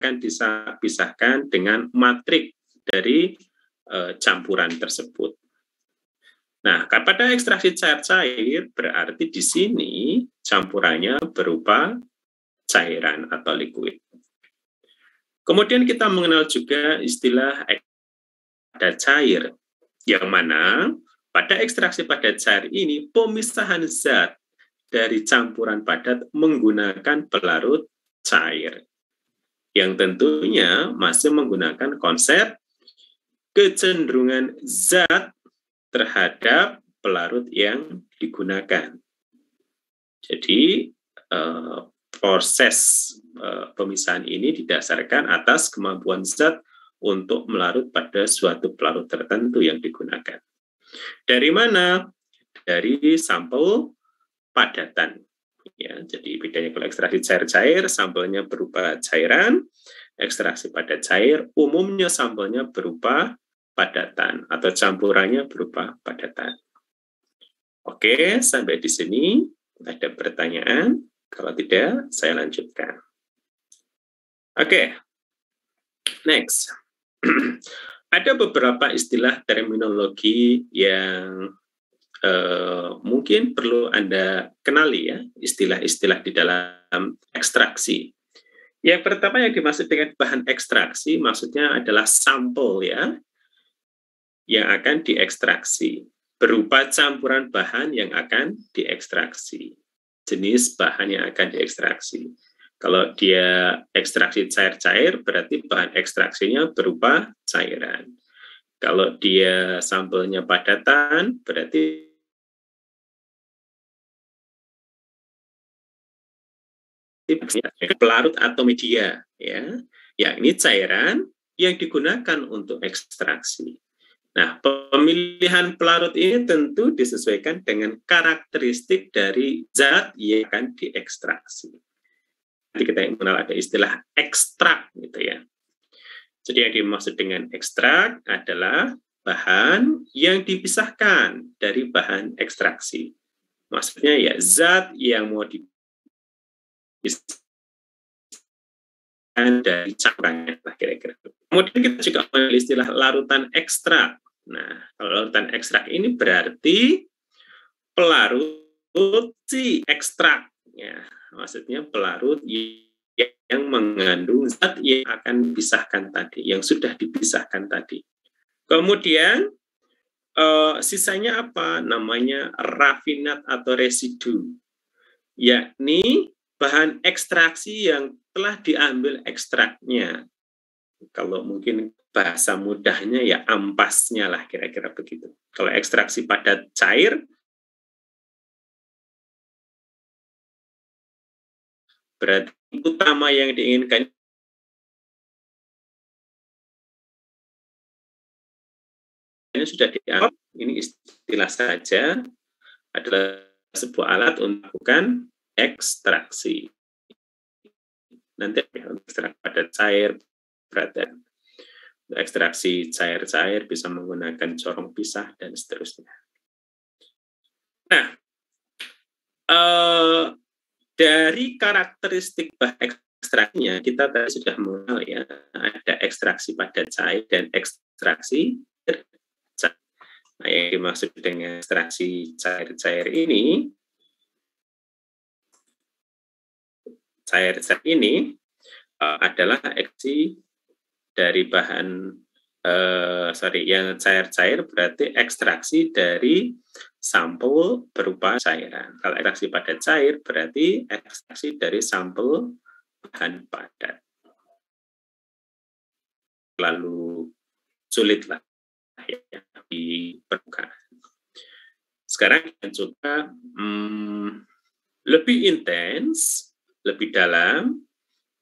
akan dipisahkan dengan matrik dari campuran tersebut. Nah, pada ekstraksi cair-cair berarti di sini campurannya berupa cairan atau liquid. Kemudian kita mengenal juga istilah padat cair, yang mana pada ekstraksi padat cair ini pemisahan zat dari campuran padat menggunakan pelarut cair, yang tentunya masih menggunakan konsep kecenderungan zat terhadap pelarut yang digunakan. Jadi proses pemisahan ini didasarkan atas kemampuan zat untuk melarut pada suatu pelarut tertentu yang digunakan. Dari mana? Dari sampel padatan. Ya, jadi bedanya kalau ekstraksi cair-cair, sampelnya berupa cairan. Ekstraksi padat cair, umumnya sampelnya berupa padatan atau campurannya berupa padatan. Oke, sampai di sini ada pertanyaan? Kalau tidak, saya lanjutkan. Oke, next. Ada beberapa istilah terminologi yang mungkin perlu Anda kenali ya, istilah-istilah di dalam ekstraksi. Yang pertama yang dimaksud dengan bahan ekstraksi maksudnya adalah sampel ya, yang akan diekstraksi, berupa campuran bahan yang akan diekstraksi, jenis bahan yang akan diekstraksi. Kalau dia ekstraksi cair-cair, berarti bahan ekstraksinya berupa cairan. Kalau dia sampelnya padatan, berarti pelarut atau media, ya, yakni cairan yang digunakan untuk ekstraksi. Nah, pemilihan pelarut ini tentu disesuaikan dengan karakteristik dari zat yang akan diekstraksi. Nanti kita mengenal ada istilah ekstrak, gitu ya. Jadi yang dimaksud dengan ekstrak adalah bahan yang dipisahkan dari bahan ekstraksi. Maksudnya ya zat yang mau dipisahkan dari campurannya, kira-kira. Kemudian kita juga mengenal istilah larutan ekstrak. Nah, kalau larutan ekstrak ini berarti pelarut si ekstrak, ya, maksudnya pelarut yang mengandung zat yang akan dipisahkan tadi, yang sudah dipisahkan tadi. Kemudian sisanya apa? Namanya rafinat atau residu, yakni bahan ekstraksi yang telah diambil ekstraknya. Kalau mungkin bahasa mudahnya ya ampasnya lah, kira-kira begitu. Kalau ekstraksi padat cair, berarti utama yang diinginkan ini sudah dianggap, ini istilah saja, adalah sebuah alat untuk melakukan ekstraksi. Nanti ekstrak padat cair, berarti ekstraksi cair-cair bisa menggunakan corong pisah dan seterusnya. Nah, dari karakteristik bahan ekstraknya kita tadi sudah mengenal ya, ada ekstraksi padat cair dan ekstraksi cair. Nah, yang dimaksud dengan ekstraksi cair-cair ini, adalah ekstraksi dari bahan yang cair-cair berarti ekstraksi dari sampel berupa cairan. Kalau ekstraksi padat cair berarti ekstraksi dari sampel bahan padat. Lalu sulitlah ya di permukaan. Sekarang kita coba lebih intens, lebih dalam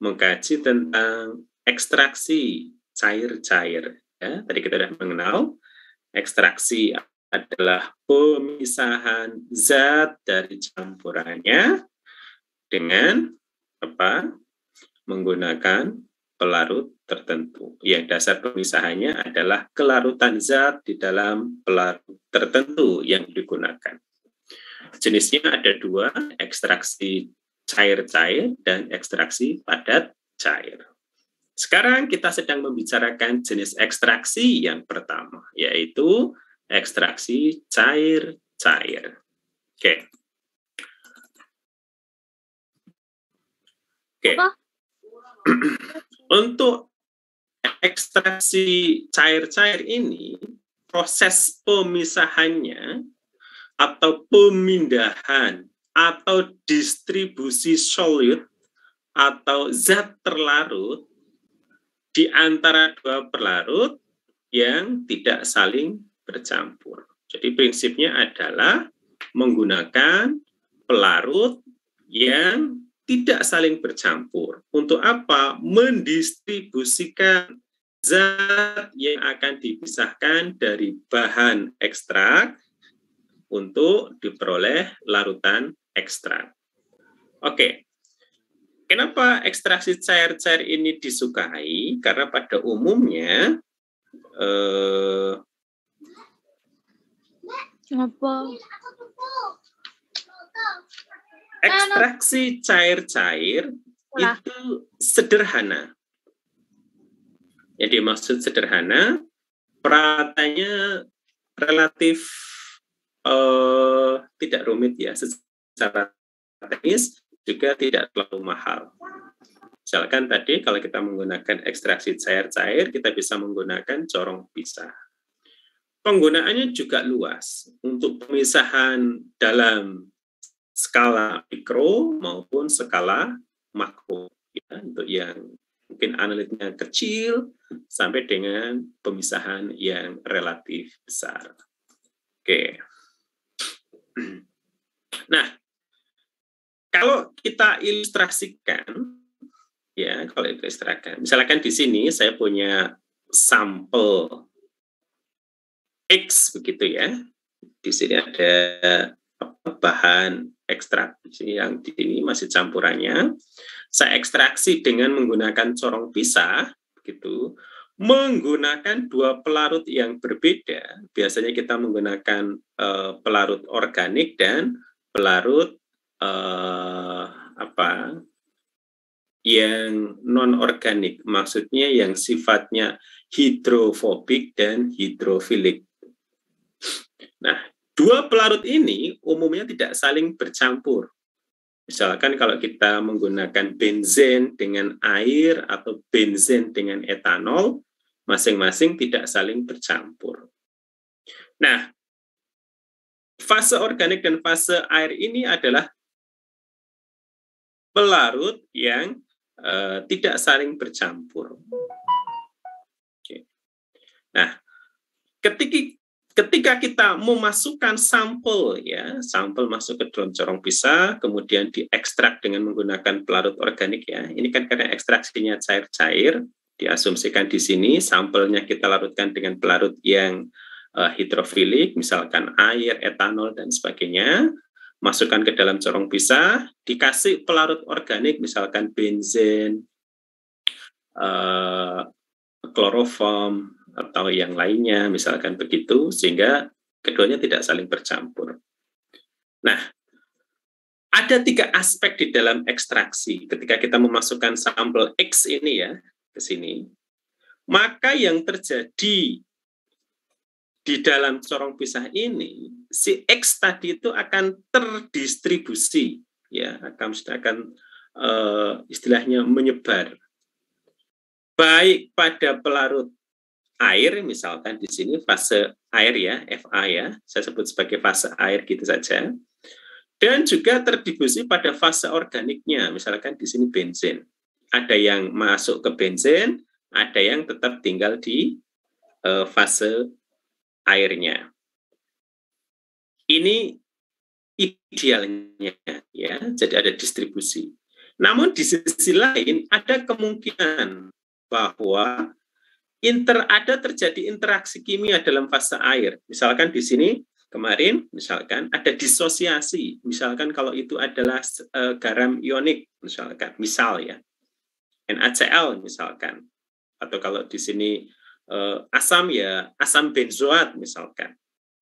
mengkaji tentang ekstraksi cair-cair. Ya, tadi kita sudah mengenal ekstraksi adalah pemisahan zat dari campurannya dengan apa? Menggunakan pelarut tertentu. Yang dasar pemisahannya adalah kelarutan zat di dalam pelarut tertentu yang digunakan. Jenisnya ada dua, ekstraksi cair-cair dan ekstraksi padat cair. Sekarang kita sedang membicarakan jenis ekstraksi yang pertama, yaitu ekstraksi cair-cair. Oke. Oke. Untuk ekstraksi cair-cair ini, proses pemisahannya atau pemindahan atau distribusi solut atau zat terlarut di antara dua pelarut yang tidak saling bercampur. Jadi prinsipnya adalah menggunakan pelarut yang tidak saling bercampur. Untuk apa? Mendistribusikan zat yang akan dipisahkan dari bahan ekstrak untuk diperoleh larutan ekstrak. Oke. Kenapa ekstraksi cair-cair ini disukai? Karena pada umumnya ekstraksi cair-cair itu sederhana. Yang dimaksud sederhana, peralatannya relatif tidak rumit ya, secara teknis juga tidak terlalu mahal. Misalkan tadi kalau kita menggunakan ekstraksi cair-cair, kita bisa menggunakan corong pisah. Penggunaannya juga luas untuk pemisahan dalam skala mikro maupun skala makro. Ya, untuk yang mungkin analitnya kecil sampai dengan pemisahan yang relatif besar. Oke. Nah, kalau kita ilustrasikan, ya, kalau ilustrasikan, misalkan di sini saya punya sampel X begitu ya. Di sini ada bahan ekstrak yang di sini masih campurannya. Saya ekstraksi dengan menggunakan corong pisah, begitu. Menggunakan dua pelarut yang berbeda. Biasanya kita menggunakan pelarut organik dan pelarut yang non-organik, maksudnya yang sifatnya hidrofobik dan hidrofilik. Nah, dua pelarut ini umumnya tidak saling bercampur. Misalkan kalau kita menggunakan benzen dengan air atau benzen dengan etanol, masing-masing tidak saling bercampur. Nah, fase organik dan fase air ini adalah pelarut yang tidak saling bercampur. Oke. Nah, ketika kita memasukkan sampel, ya, sampel masuk ke dalam corong pisah, kemudian diekstrak dengan menggunakan pelarut organik, ya. Ini kan karena ekstraksinya cair-cair, diasumsikan di sini sampelnya kita larutkan dengan pelarut yang hidrofilik, misalkan air, etanol dan sebagainya. Masukkan ke dalam corong pisah, dikasih pelarut organik, misalkan benzen, kloroform, atau yang lainnya, misalkan begitu, sehingga keduanya tidak saling bercampur. Nah, ada 3 aspek di dalam ekstraksi. Ketika kita memasukkan sampel X ini ya, ke sini, maka yang terjadi di dalam corong pisah ini, si X tadi itu akan terdistribusi, ya, akan istilahnya menyebar, baik pada pelarut air, misalkan di sini fase air ya, FA ya, saya sebut sebagai fase air gitu saja, dan juga terdistribusi pada fase organiknya, misalkan di sini benzen. Ada yang masuk ke benzen, ada yang tetap tinggal di fase airnya. Ini idealnya ya, jadi ada distribusi. Namun di sisi lain ada kemungkinan bahwa ada terjadi interaksi kimia dalam fase air. Misalkan di sini kemarin misalkan ada disosiasi. Misalkan kalau itu adalah garam ionik, misalkan misal ya, NaCl misalkan. Atau kalau di sini asam ya, asam benzoat misalkan.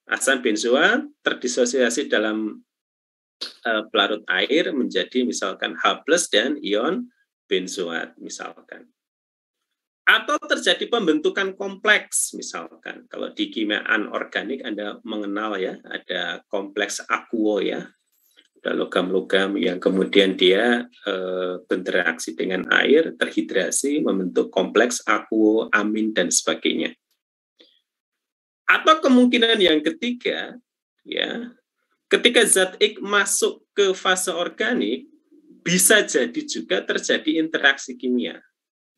Asam benzoat terdisosiasi dalam pelarut air menjadi misalkan H+ dan ion benzoat misalkan. Atau terjadi pembentukan kompleks, misalkan kalau di kimia anorganik Anda mengenal ya, ada kompleks akuo ya, ada logam-logam yang kemudian dia berinteraksi dengan air, terhidrasi, membentuk kompleks akuo, amin dan sebagainya. Atau kemungkinan yang ketiga, ya, ketika zat X masuk ke fase organik, bisa jadi juga terjadi interaksi kimia.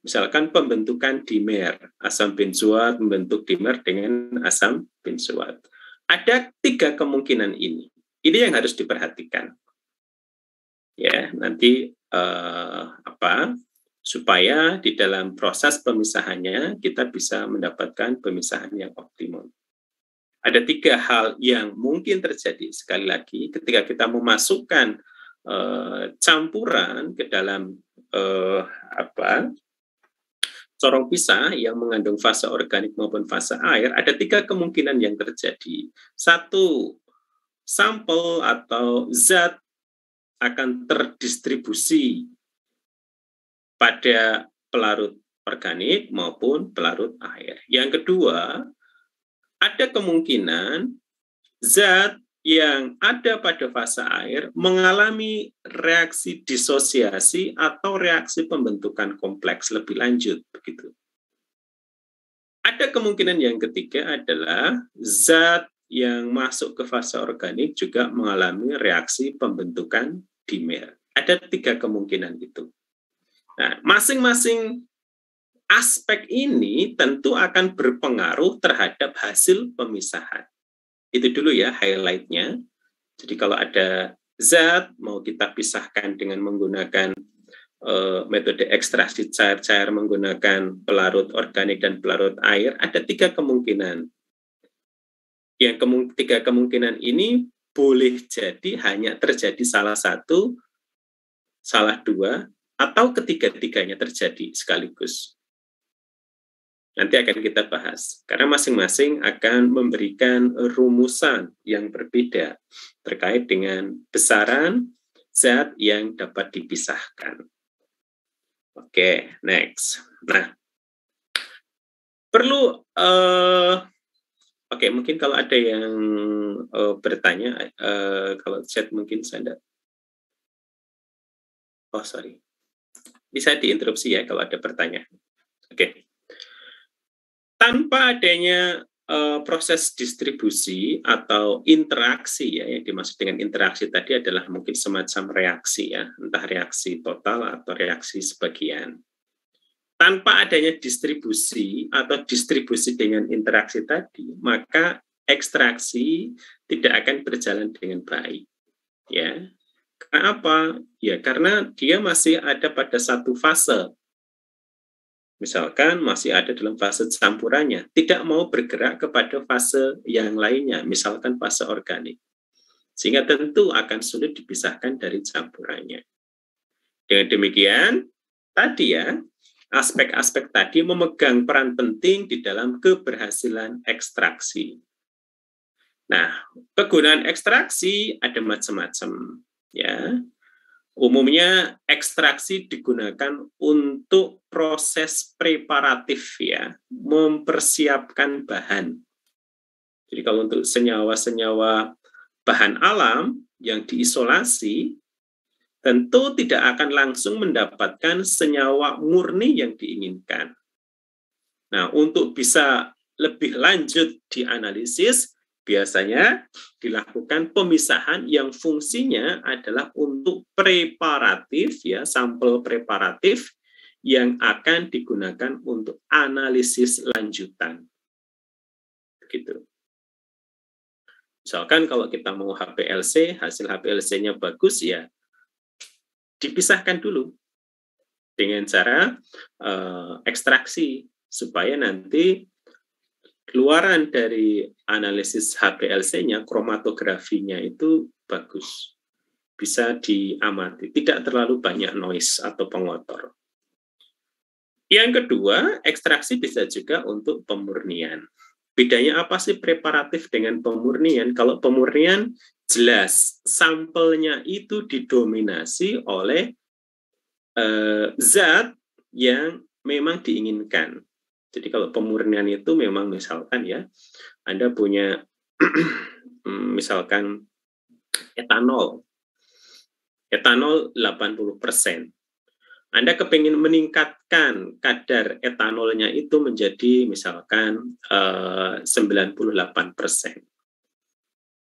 Misalkan pembentukan dimer, asam benzoat membentuk dimer dengan asam benzoat. Ada 3 kemungkinan ini. Ini yang harus diperhatikan. Ya, nanti supaya di dalam proses pemisahannya kita bisa mendapatkan pemisahan yang optimum. Ada 3 hal yang mungkin terjadi sekali lagi ketika kita memasukkan campuran ke dalam corong pisah yang mengandung fase organik maupun fase air, ada 3 kemungkinan yang terjadi. 1, sampel atau zat akan terdistribusi pada pelarut organik maupun pelarut air. Yang kedua, ada kemungkinan zat yang ada pada fase air mengalami reaksi disosiasi atau reaksi pembentukan kompleks lebih lanjut, begitu. Ada kemungkinan yang ketiga adalah zat yang masuk ke fase organik juga mengalami reaksi pembentukan dimer. Ada 3 kemungkinan itu. Nah, masing-masing aspek ini tentu akan berpengaruh terhadap hasil pemisahan. Itu dulu ya highlight-nya. Jadi kalau ada zat mau kita pisahkan dengan menggunakan metode ekstraksi cair-cair menggunakan pelarut organik dan pelarut air, ada 3 kemungkinan. Yang 3 kemungkinan ini boleh jadi hanya terjadi salah satu, salah 2, atau ketiga-tiganya terjadi sekaligus. Nanti akan kita bahas, karena masing-masing akan memberikan rumusan yang berbeda terkait dengan besaran zat yang dapat dipisahkan. Oke, next. Nah, perlu, mungkin kalau ada yang bertanya, kalau chat mungkin saya enggak. Oh, sorry. Bisa diinterupsi ya kalau ada pertanyaan. Oke. Tanpa adanya proses distribusi atau interaksi ya, yang dimaksud dengan interaksi tadi adalah mungkin semacam reaksi ya, entah reaksi total atau reaksi sebagian. Tanpa adanya distribusi atau distribusi dengan interaksi tadi, maka ekstraksi tidak akan berjalan dengan baik. Ya. Karena apa? Ya, karena dia masih ada pada satu fase. Misalkan masih ada dalam fase campurannya, tidak mau bergerak kepada fase yang lainnya, misalkan fase organik. Sehingga tentu akan sulit dipisahkan dari campurannya. Dengan demikian, tadi ya, aspek-aspek tadi memegang peran penting di dalam keberhasilan ekstraksi. Nah, kegunaan ekstraksi ada macam-macam, ya. Umumnya ekstraksi digunakan untuk proses preparatif ya, mempersiapkan bahan. Jadi kalau untuk senyawa-senyawa bahan alam yang diisolasi, tentu tidak akan langsung mendapatkan senyawa murni yang diinginkan. Nah, untuk bisa lebih lanjut dianalisis, biasanya dilakukan pemisahan yang fungsinya adalah untuk preparatif ya, sampel preparatif yang akan digunakan untuk analisis lanjutan. Begitu. Misalkan kalau kita mau HPLC, hasil HPLC-nya bagus ya, dipisahkan dulu dengan cara ekstraksi supaya nanti keluaran dari analisis HPLC-nya, kromatografinya itu bagus. Bisa diamati, tidak terlalu banyak noise atau pengotor. Yang kedua, ekstraksi bisa juga untuk pemurnian. Bedanya apa sih preparatif dengan pemurnian? Kalau pemurnian, jelas sampelnya itu didominasi oleh zat yang memang diinginkan. Jadi kalau pemurnian itu memang misalkan ya, Anda punya misalkan etanol 80%. Anda kepingin meningkatkan kadar etanolnya itu menjadi misalkan 98%.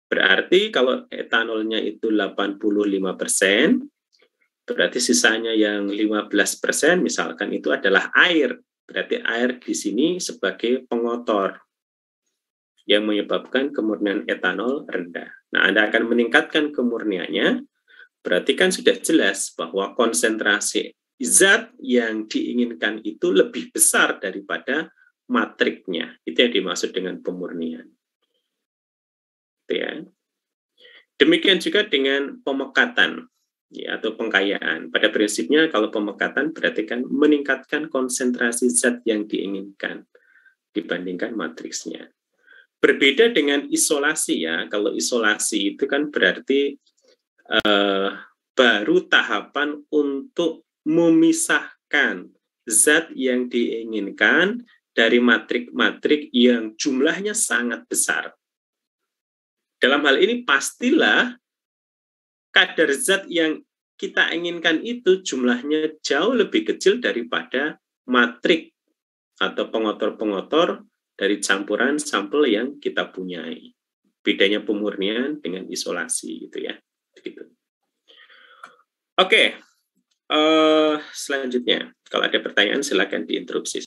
Berarti kalau etanolnya itu 85%, berarti sisanya yang 15% misalkan itu adalah air. Berarti air di sini sebagai pengotor yang menyebabkan kemurnian etanol rendah. Nah, Anda akan meningkatkan kemurniannya, berarti kan sudah jelas bahwa konsentrasi zat yang diinginkan itu lebih besar daripada matriknya. Itu yang dimaksud dengan pemurnian. Gitu ya. Demikian juga dengan pemekatan ya, atau pengkayaan. Pada prinsipnya kalau pemekatan berarti kan meningkatkan konsentrasi zat yang diinginkan dibandingkan matriksnya. Berbeda dengan isolasi ya. Kalau isolasi itu kan berarti baru tahapan untuk memisahkan zat yang diinginkan dari matrik-matrik yang jumlahnya sangat besar. Dalam hal ini pastilah kadar zat yang kita inginkan itu jumlahnya jauh lebih kecil daripada matrik atau pengotor-pengotor dari campuran sampel yang kita punyai. Bedanya pemurnian dengan isolasi gitu ya. Begitu. Oke, selanjutnya kalau ada pertanyaan silakan diinterupsi.